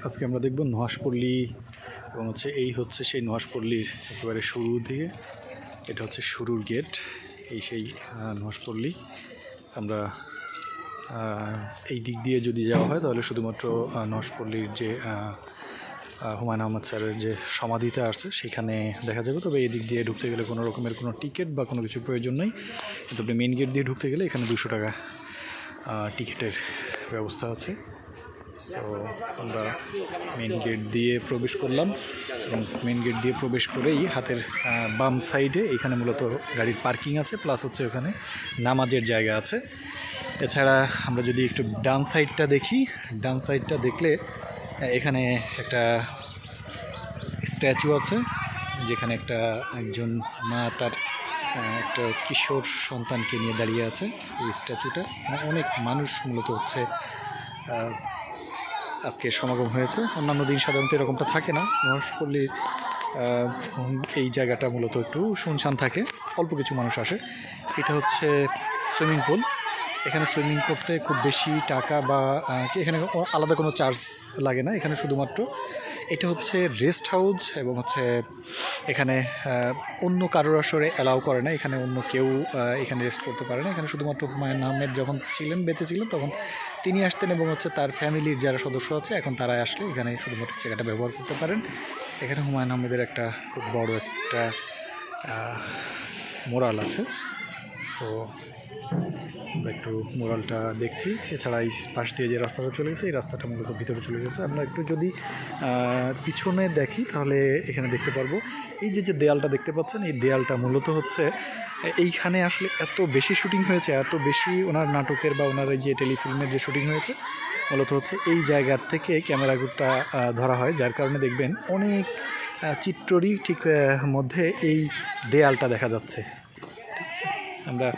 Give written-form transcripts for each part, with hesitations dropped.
আজকে আমরা দেখব নুহাশপল্লী এবং এই হচ্ছে সেই নুহাশপল্লীর একেবারে শুরু দিকে। এটা হচ্ছে শুরুর গেট, এই সেই নুহাশপল্লী। আমরা এই দিক দিয়ে যদি যাওয়া হয় তাহলে শুধুমাত্র নুহাশপল্লীর যে হুমায়ুন আহমেদ স্যারের যে সমাধিটা আছে সেখানে দেখা যাবে। তবে এই দিক দিয়ে ঢুকতে গেলে কোনো রকমের কোনো টিকিট বা কোনো কিছুর প্রয়োজন নেই। তবে মেন গেট দিয়ে ঢুকতে গেলে এখানে 200 টাকা টিকিটের ব্যবস্থা আছে। তো আমরা মেন গেট দিয়ে প্রবেশ করলাম এবং মেন গেট দিয়ে প্রবেশ করেই হাতের বাম সাইডে এখানে মূলত গাড়ির পার্কিং আছে, প্লাস হচ্ছে ওখানে নামাজের জায়গা আছে। এছাড়া আমরা যদি একটু ডান সাইডটা দেখি, ডান সাইডটা দেখলে এখানে একটা স্ট্যাচু আছে, যেখানে একজন মা তার একটা কিশোর সন্তানকে নিয়ে দাঁড়িয়ে আছে। এই স্ট্যাচুটা এখানে অনেক মানুষ মূলত হচ্ছে আজকে সমাগম হয়েছে। অন্যান্য দিন সাধারণত এরকমটা থাকে না। নুহাশপল্লীর এই জায়গাটা মূলত একটু শুনশান থাকে, অল্প কিছু মানুষ আসে। এটা হচ্ছে সুইমিং পুল। এখানে সুইমিং করতে খুব বেশি টাকা বা এখানে আলাদা কোনো চার্জ লাগে না। এখানে শুধুমাত্র এটা হচ্ছে রেস্ট হাউস এবং হচ্ছে এখানে অন্য কারোর আসরে অ্যালাউ করে না। এখানে অন্য কেউ এখানে রেস্ট করতে পারে না। এখানে শুধুমাত্র হুমায়ুন আহমেদ যখন বেঁচে ছিলেন তখন তিনি আসতেন এবং হচ্ছে তার ফ্যামিলির যারা সদস্য আছে এখন তারা আসলে এখানে শুধুমাত্র জায়গাটা ব্যবহার করতে পারেন। এখানে হুমায়ুন আহমেদের একটা খুব বড় একটা মোরাল আছে। সো আমরা একটু মোরালটা দেখছি। এছাড়া এই পাশ দিয়ে যে রাস্তাটা চলে গেছে, এই রাস্তাটা মূলত ভিতরে চলে গেছে। আমরা একটু যদি পিছনে দেখি তাহলে এখানে দেখতে পারবো এই যে দেয়ালটা দেখতে পাচ্ছেন, এই দেয়ালটা মূলত হচ্ছে এইখানে আসলে এত বেশি শুটিং হয়েছে, এত বেশি ওনার নাটকের বা ওনার এই যে টেলিফিল্মের যে শুটিং হয়েছে মূলত হচ্ছে এই জায়গার থেকে ক্যামেরাটা ধরা হয়, যার কারণে দেখবেন অনেক চিত্ররই ঠিক মধ্যে এই দেয়ালটা দেখা যাচ্ছে। আমরা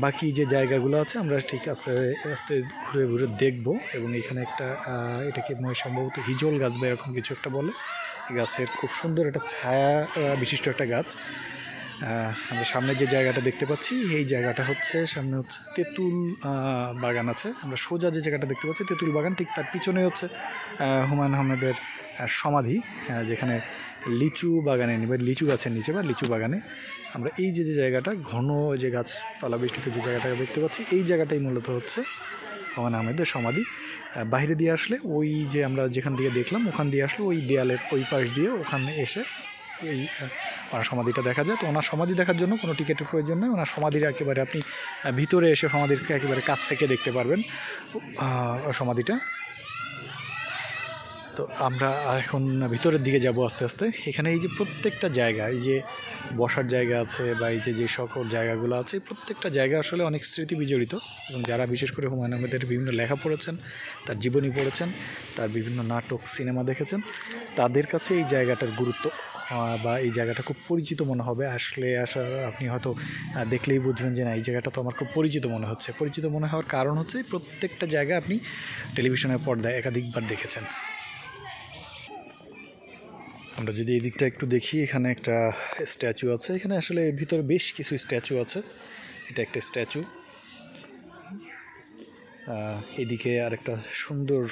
বাকি যে জায়গাগুলো আছে আমরা ঠিক আস্তে আস্তে ঘুরে ঘুরে দেখব। এবং এখানে এটাকে সম্ভবত হিজল গাছ বা এরকম কিছু একটা বলে। গাছের খুব সুন্দর একটা ছায়া বিশিষ্ট একটা গাছ। আমরা সামনে যে জায়গাটা দেখতে পাচ্ছি এই জায়গাটা হচ্ছে সামনে হচ্ছে তেঁতুল বাগান আছে। আমরা সোজা যে জায়গাটা দেখতে পাচ্ছি তেঁতুল বাগান, ঠিক তার পিছনে হচ্ছে হুমায়ুন আহমেদের সমাধি, যেখানে লিচু বাগানে বা লিচু গাছের নিচে বা লিচু বাগানে আমরা এই যে জায়গাটা ঘন যে গাছপালা বেষ্টিত যে জায়গাটা দেখতে পাচ্ছি এই জায়গাটাই মূলত হচ্ছে হুমায়ুন আহমেদের সমাধি। বাইরে দিয়ে আসলে ওই যে আমরা যেখান দিয়ে দেখলাম ওখান দিয়ে আসলে ওই দেয়ালের ওই পাশ দিয়ে ওখানে এসে এই ওনার সমাধিটা দেখা যায়। তো ওনার সমাধি দেখার জন্য কোনো টিকিটের প্রয়োজন নেই। ওনার সমাধির একেবারে আপনি ভিতরে এসে সমাধিকে একেবারে কাছ থেকে দেখতে পারবেন সমাধিটা। তো আমরা এখন ভিতরের দিকে যাব আস্তে আস্তে। এখানে এই যে প্রত্যেকটা জায়গা, এই যে বসার জায়গা আছে বা এই যে সকল জায়গাগুলো আছে, প্রত্যেকটা জায়গা আসলে অনেক স্মৃতি বিজড়িত। এবং যারা বিশেষ করে হুমায়ুন আহমেদের বিভিন্ন লেখা পড়েছেন, তার জীবনী পড়েছেন, তার বিভিন্ন নাটক সিনেমা দেখেছেন, তাদের কাছে এই জায়গাটার গুরুত্ব বা এই জায়গাটা খুব পরিচিত মনে হবে। আপনি হয়তো দেখলেই বুঝবেন যে না, এই জায়গাটা তো আমার খুব পরিচিত মনে হচ্ছে। পরিচিত মনে হওয়ার কারণ হচ্ছে প্রত্যেকটা জায়গা আপনি টেলিভিশনের পর্দায় একাধিকবার দেখেছেন। আমরা যদি এই দিকটা একটু দেখি, এখানে একটা স্ট্যাচু আছে। এখানে আসলে ভিতরে বেশ কিছু স্ট্যাচু আছে। এটা একটা স্ট্যাচু। এদিকে আর একটা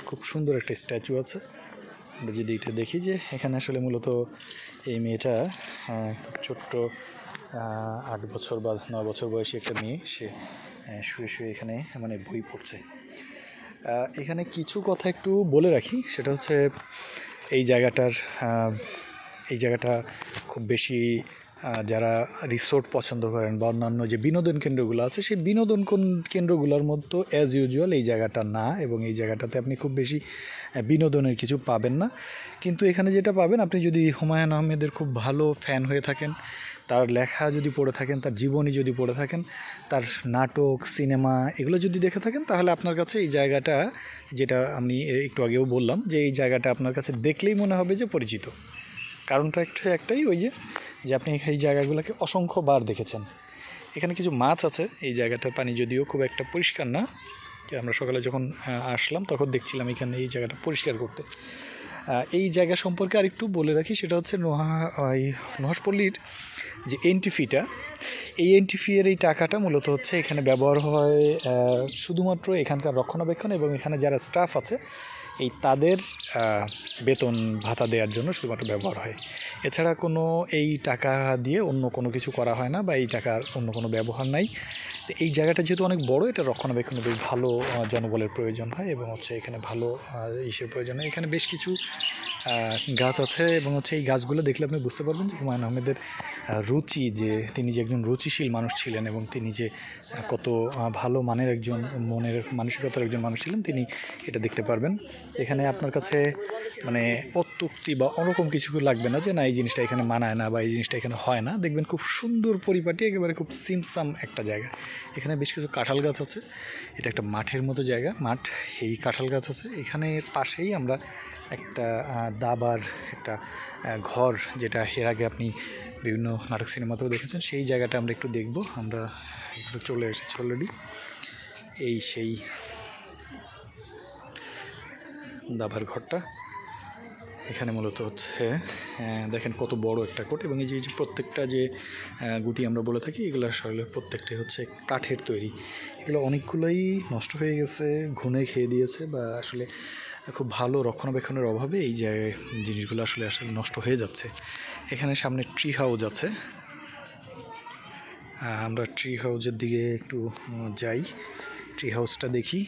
খুব সুন্দর একটা স্ট্যাচু আছে। আমরা যদি এটা দেখি যে এখানে আসলে মূলত এই মেয়েটা ছোট্ট 8 বছর বা 9 বছর বয়সী একটা মেয়ে, সে শুয়ে শুয়ে এখানে মানে বই পড়ছে। এখানে কিছু কথা একটু বলে রাখি, সেটা হচ্ছে এই জায়গাটা খুব বেশি যারা রিসোর্ট পছন্দ করেন বা অন্যান্য যে বিনোদন কেন্দ্রগুলো আছে সেই বিনোদন কেন্দ্রগুলোর মতো অ্যাজ ইউজুয়াল এই জায়গাটা না। এবং এই জায়গাটাতে আপনি খুব বেশি বিনোদনের কিছু পাবেন না। কিন্তু এখানে যেটা পাবেন, আপনি যদি হুমায়ুন আহমেদের খুব ভালো ফ্যান হয়ে থাকেন, তার লেখা যদি পড়ে থাকেন, তার জীবনী যদি পড়ে থাকেন, তার নাটক সিনেমা এগুলো যদি দেখে থাকেন, তাহলে আপনার কাছে এই জায়গাটা, যেটা আমি একটু আগেও বললাম, যে এই জায়গাটা আপনার কাছে দেখলেই মনে হবে যে পরিচিত। কারণটা একটাই, ওই যে আপনি এই জায়গাগুলোকে অসংখ্যবার দেখেছেন। এখানে কিছু মাছ আছে। এই জায়গাটার পানি যদিও খুব একটা পরিষ্কার না, আমরা সকালে যখন আসলাম তখন দেখছিলাম এখানে এই জায়গাটা পরিষ্কার করতে। এই জায়গা সম্পর্কে আরেকটু বলে রাখি, সেটা হচ্ছে নুহাশপল্লীর যে এন্ট্রি ফিটা, এই এন্ট্রি ফি এর এই টাকাটা মূলত হচ্ছে এখানে ব্যবহার হয় শুধুমাত্র এখানকার রক্ষণাবেক্ষণ এবং এখানে যারা স্টাফ আছে এই তাদের বেতন ভাতা দেওয়ার জন্য শুধুমাত্র ব্যবহার হয়। এছাড়া কোনো এই টাকা দিয়ে অন্য কোনো কিছু করা হয় না বা এই টাকার অন্য কোনো ব্যবহার নাই। তো এই জায়গাটা যেহেতু অনেক বড়, এটা রক্ষণাবেক্ষণে বেশ ভালো জনবলের প্রয়োজন হয় এবং হচ্ছে এখানে ভালো ইসের প্রয়োজন হয়। এখানে বেশ কিছু গাছ আছে এবং হচ্ছে এই গাছগুলো দেখলে আপনি বুঝতে পারবেন যে হুমায়ুন আহমেদের রুচি, যে তিনি যে একজন রুচিশীল মানুষ ছিলেন এবং তিনি যে কত ভালো মানের একজন মনের মানসিকতার একজন মানুষ ছিলেন, তিনি এটা দেখতে পারবেন। এখানে আপনার কাছে মানে অত্যুক্তি বা ওরকম কিছু লাগবে না যে না এই জিনিসটা এখানে মানায় না বা এই জিনিসটা এখানে হয় না। দেখবেন খুব সুন্দর পরিপাটি, একেবারে খুব সিমসাম একটা জায়গা। এখানে বেশ কিছু কাঁঠাল গাছ আছে, এটা একটা মাঠের মতো জায়গা, মাঠ, এই কাঁঠাল গাছ আছে। এখানে পাশেই আমরা একটা দাবার একটা ঘর, যেটা এর আগে আপনি বিভিন্ন নাটক সিনেমাতেও দেখেছেন, সেই জায়গাটা আমরা একটু দেখব। আমরা একটু চলে এসেছি অলরেডি। এই সেই দাবার ঘরটা, এখানে মূলত হচ্ছে দেখেন কত বড় একটা কোট এবং এই যে প্রত্যেকটা যে গুটি আমরা বলে থাকি, এগুলো আসলে প্রত্যেকটাই হচ্ছে কাঠের তৈরি। এগুলো অনেকগুলোই নষ্ট হয়ে গেছে, ঘুনে খেয়ে দিয়েছে বা আসলে খুব ভালো রক্ষণাবেক্ষণের অভাবে এই যে জিনিসগুলো আসলে নষ্ট হয়ে যাচ্ছে। এখানে সামনে ট্রি হাউস আছে, আমরা ট্রি হাউসের দিকে একটু যাই, ট্রি হাউসটা দেখি।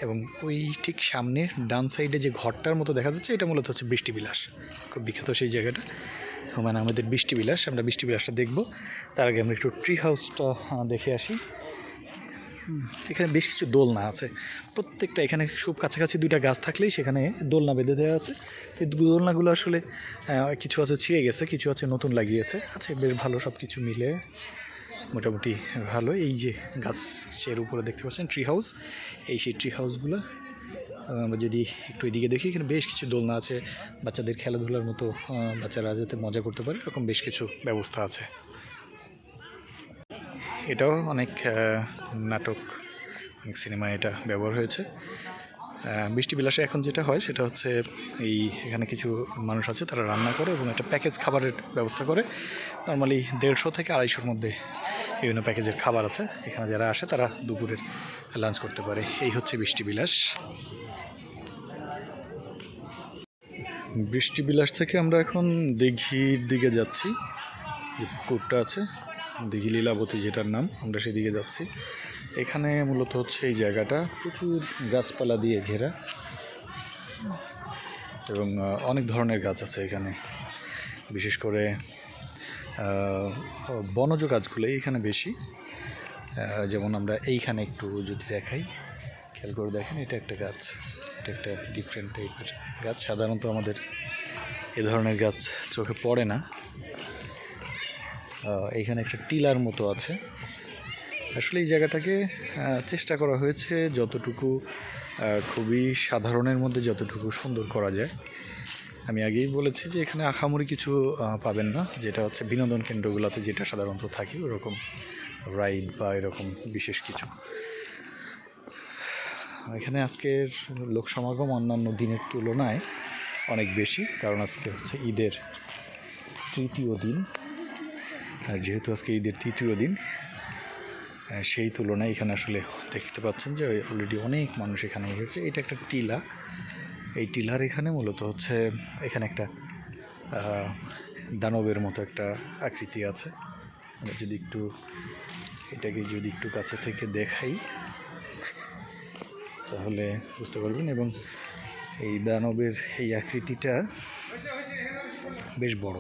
এবং ওই ঠিক সামনে ডান সাইডে যে ঘরটার মতো দেখা যাচ্ছে, এটা মূলত হচ্ছে বৃষ্টিবিলাস, খুব বিখ্যাত সেই জায়গাটা, হুমায়ুন আহমেদের বৃষ্টিবিলাস। আমরা বৃষ্টিবিলাসটা দেখব, তার আগে আমরা একটু ট্রি হাউসটা দেখে আসি। এখানে বেশ কিছু দোলনা আছে, প্রত্যেকটা এখানে খুব কাছাকাছি দুইটা গাছ থাকলেই সেখানে দোলনা বেঁধে দেওয়া আছে। এই দোলনাগুলো আসলে কিছু আছে ছিঁড়ে গেছে, কিছু আছে নতুন লাগিয়েছে, আছে বেশ ভালো, সব কিছু মিলে মোটামুটি ভালো। এই যে গাছের উপরে দেখতে পাচ্ছেন ট্রি হাউস, এই সেই ট্রি হাউসগুলো। আমরা যদি একটু এদিকে দেখি, এখানে বেশ কিছু দোলনা আছে, বাচ্চাদের খেলাধুলার মতো, বাচ্চারা যাতে মজা করতে পারে এরকম বেশ কিছু ব্যবস্থা আছে। এটাও অনেক নাটক, অনেক সিনেমায় এটা ব্যবহার হয়েছে। বৃষ্টিবিলাসে এখন যেটা হয় সেটা হচ্ছে এই এখানে কিছু মানুষ আছে, তারা রান্না করে এবং একটা প্যাকেজ খাবারের ব্যবস্থা করে। নর্মালি 150 থেকে 250-র মধ্যে বিভিন্ন প্যাকেজের খাবার আছে। এখানে যারা আসে তারা দুপুরের লাঞ্চ করতে পারে। এই হচ্ছে বৃষ্টিবিলাস। বৃষ্টিবিলাস থেকে আমরা এখন দিঘির দিকে যাচ্ছি, যে পুকুরটা আছে দিঘি লীলাবতী যেটার নাম, আমরা সেদিকে যাচ্ছি। এখানে মূলত হচ্ছে এই জায়গাটা প্রচুর গাছপালা দিয়ে ঘেরা এবং অনেক ধরনের গাছ আছে এখানে, বিশেষ করে বনজ গাছগুলো এখানে বেশি। যেমন আমরা এইখানে একটু যদি দেখাই, খেয়াল করে দেখেন, এটা একটা গাছ, এটা একটা ডিফারেন্ট টাইপের গাছ। সাধারণত আমাদের এ ধরনের গাছ চোখে পড়ে না। এইখানে একটা টিলার মতো আছে। আসলে এই জায়গাটাকে চেষ্টা করা হয়েছে যতটুকু খুবই সাধারণের মধ্যে যতটুকু সুন্দর করা যায়। আমি আগেই বলেছি যে এখানে আখামরি কিছু পাবেন না, যেটা হচ্ছে বিনোদন কেন্দ্রগুলোতে যেটা সাধারণত থাকে ওরকম রাইড বা এরকম বিশেষ কিছু। এখানে আজকের লোক সমাগম অন্যান্য দিনের তুলনায় অনেক বেশি, কারণ আজকে হচ্ছে ঈদের তৃতীয় দিন। আর যেহেতু আজকে ঈদের তৃতীয় দিন, সেই তুলনায় এখানে আসলে দেখতে পাচ্ছেন যে অলরেডি অনেক মানুষ এখানে এসেছে। এটা একটা টিলা, এই টিলার এখানে মূলত হচ্ছে এখানে একটা দানবের মতো একটা আকৃতি আছে। আমরা যদি একটু এটাকে যদি একটু কাছে থেকে দেখাই তাহলে বুঝতে পারবেন। এবং এই দানবের এই আকৃতিটা বেশ বড়।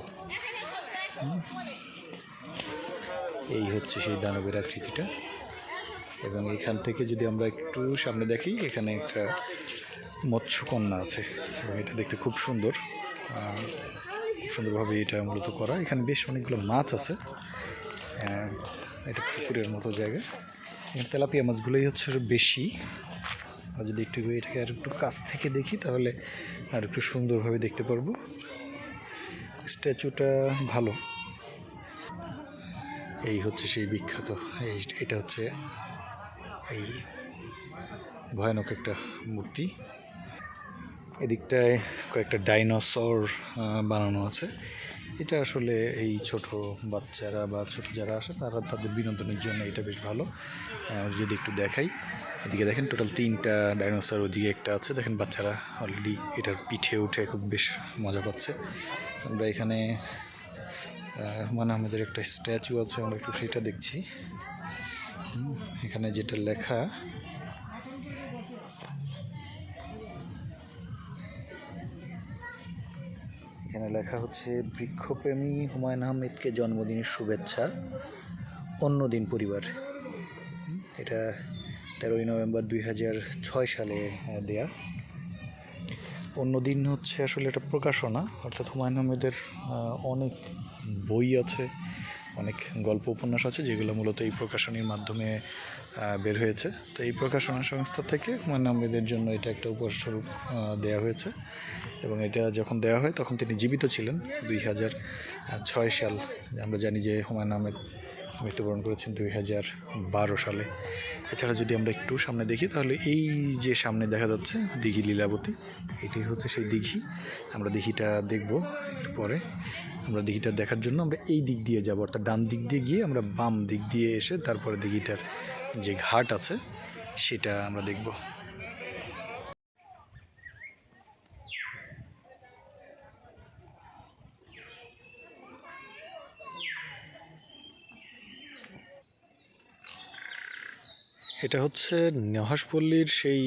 এই হচ্ছে সেই দানবের আকৃতিটা। এবং এখান থেকে যদি আমরা একটু সামনে দেখি, এখানে একটা মৎস্যকন্যা আছে এবং এটা দেখতে খুব সুন্দর, সুন্দরভাবে এটা মূলত করা। এখানে বেশ অনেকগুলো মাছ আছে, এটা পুকুরের মতো জায়গা। এখানে তেলাপিয়া মাছগুলোই হচ্ছে বেশি। আর যদি একটু এটাকে আর একটু কাছ থেকে দেখি তাহলে আর একটু সুন্দরভাবে দেখতে পারবো। স্ট্যাচুটা ভালো। এই হচ্ছে সেই বিখ্যাত, এটা হচ্ছে এই ভয়ানক একটা মূর্তি। এদিকটায় কয়েকটা ডাইনোসর বানানো আছে। এটা আসলে এই ছোট বাচ্চারা বা ছোট যারা আসে তারা তাদের বিনোদনের জন্য এটা বেশ ভালো। যদি একটু দেখাই, এদিকে দেখেন টোটাল 3টা ডাইনোসর, ওদিকে একটা আছে দেখেন, বাচ্চারা অলরেডি এটার পিঠে উঠে খুব বেশ মজা পাচ্ছে। আমরা এখানে হুমায়ূন আহমেদের একটা স্ট্যাচু আছে, আমরা একটু সেটা দেখছি। এখানে যেটা লেখা, এখানে লেখা হচ্ছে বৃক্ষপ্রেমী হুমায়ূন আহমেদকে জন্মদিনের শুভেচ্ছা, অন্যদিন পরিবার। এটা 13ই নভেম্বর 2006 সালে দেয়া। অন্যদিন হচ্ছে আসলে এটা প্রকাশনা, অর্থাৎ হুমায়ূন আহমেদের অনেক বই আছে, অনেক গল্প উপন্যাস আছে যেগুলো মূলত এই প্রকাশনীর মাধ্যমে বের হয়েছে। তো এই প্রকাশনা সংস্থা থেকে হুমায়ূন আহমেদের জন্য এটা একটা উপহারস্বরূপ দেওয়া হয়েছে, এবং এটা যখন দেওয়া হয় তখন তিনি জীবিত ছিলেন। 2006 সাল, আমরা জানি যে হুমায়ূন আহমেদ মৃত্যুবরণ করেছেন 2012 সালে। এছাড়া যদি আমরা একটু সামনে দেখি তাহলে এই যে সামনে দেখা যাচ্ছে দিঘি লীলাবতী, এটি হচ্ছে সেই দিঘি। আমরা দিঘিটা দেখব একটু পরে। আমরা দিঘিটা দেখার জন্য আমরা এই দিক দিয়ে যাব, অর্থাৎ ডান দিক দিয়ে গিয়ে আমরা বাম দিক দিয়ে এসে তারপরে দিঘিটার যে ঘাট আছে সেটা আমরা দেখব। এটা হচ্ছে নুহাশপল্লীর সেই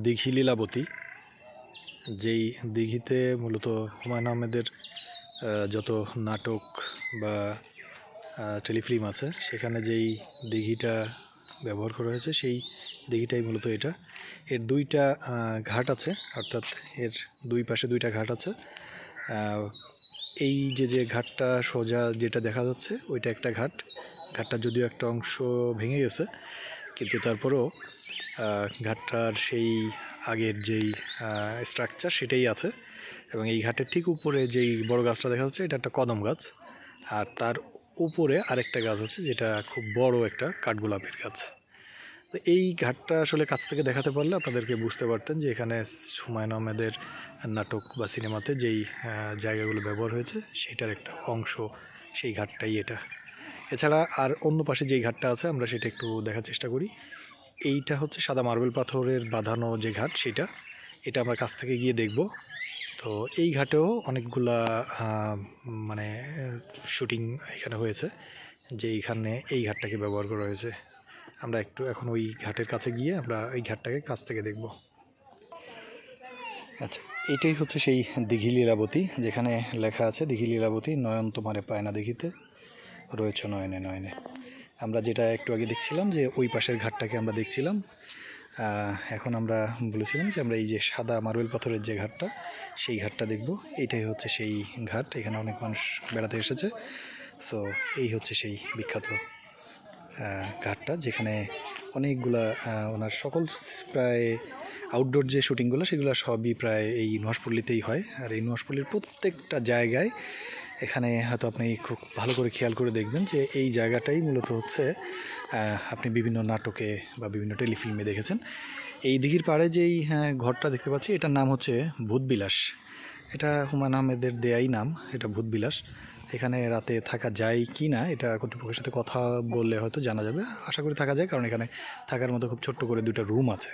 দিঘি লীলাবতী, যেই দিঘিতে মূলত হুমায়ূন আহমেদের যত নাটক বা টেলিফিল্ম আছে সেখানে যেই দিঘিটা ব্যবহার করা হয়েছে সেই দিঘিটাই মূলত এটা। এর 2টা ঘাট আছে, অর্থাৎ এর 2 পাশে 2টা ঘাট আছে। এই যে ঘাটটা সোজা যেটা দেখা যাচ্ছে ওইটা একটা ঘাট। ঘাটটা যদিও একটা অংশ ভেঙে গেছে, কিন্তু তারপরেও ঘাটটার সেই আগের যেই স্ট্রাকচার সেটাই আছে। এবং এই ঘাটের ঠিক উপরে যেই বড় গাছটা দেখা যাচ্ছে এটা একটা কদম গাছ, আর তার উপরে আরেকটা গাছ আছে যেটা খুব বড় একটা কাঠগোলাপের গাছ। তো এই ঘাটটা আসলে কাছ থেকে দেখাতে পারলে আপনাদেরকে বুঝতে পারতেন যে এখানে হুমায়ূন আহমেদের নাটক বা সিনেমাতে যেই জায়গাগুলো ব্যবহার হয়েছে সেটার একটা অংশ, সেই ঘাটটাই এটা। এছাড়া আর অন্য পাশে যেই ঘাটটা আছে আমরা সেটা একটু দেখার চেষ্টা করি। এইটা হচ্ছে সাদা মার্বেল পাথরের বাঁধানো যে ঘাট সেটা, এটা আমরা কাছ থেকে গিয়ে দেখব। তো এই ঘাটেও অনেকগুলা মানে শুটিং এখানে হয়েছে, যে এইখানে এই ঘাটটাকে ব্যবহার করা হয়েছে। আমরা একটু এখন ওই ঘাটের কাছে গিয়ে আমরা এই ঘাটটাকে কাছ থেকে দেখব। আচ্ছা, এইটাই হচ্ছে সেই দিঘি লীলাবতী, যেখানে লেখা আছে দিঘি লীলাবতী নয়ন তোমারে পায় না দেখিতে, রয়েছে নয়নে নয়নে। আমরা যেটা একটু আগে দেখছিলাম যে ওই পাশের ঘাটটাকে আমরা দেখছিলাম। এখন আমরা বলেছিলাম যে আমরা এই যে সাদা মার্বেল পাথরের যে ঘাটটা সেই ঘাটটা দেখব। এইটাই হচ্ছে সেই ঘাট, এখানে অনেক মানুষ বেড়াতে এসেছে। সো এই হচ্ছে সেই বিখ্যাত ঘাটটা, যেখানে অনেকগুলা ওনার সকল প্রায় আউটডোর যে শুটিংগুলো সেগুলো সবই প্রায় এই নুহাশপল্লীতেই হয়। আর এই নুহাশপল্লীর প্রত্যেকটা জায়গায়, এখানে হয়তো আপনি খুব ভালো করে খেয়াল করে দেখবেন যে এই জায়গাটাই মূলত হচ্ছে আপনি বিভিন্ন নাটকে বা বিভিন্ন টেলিফিল্মে দেখেছেন। এই দিঘির পাড়ে যেই ঘরটা দেখতে পাচ্ছি এটার নাম হচ্ছে ভূতবিলাস। এটা হুমায়ূন আহমেদের দেয়াই নাম, এটা ভূতবিলাস। এখানে রাতে থাকা যায় কি না এটা কর্তৃপক্ষের সাথে কথা বললে হয়তো জানা যাবে। আশা করি থাকা যায়, কারণ এখানে থাকার মতো খুব ছোট্ট করে 2টা রুম আছে।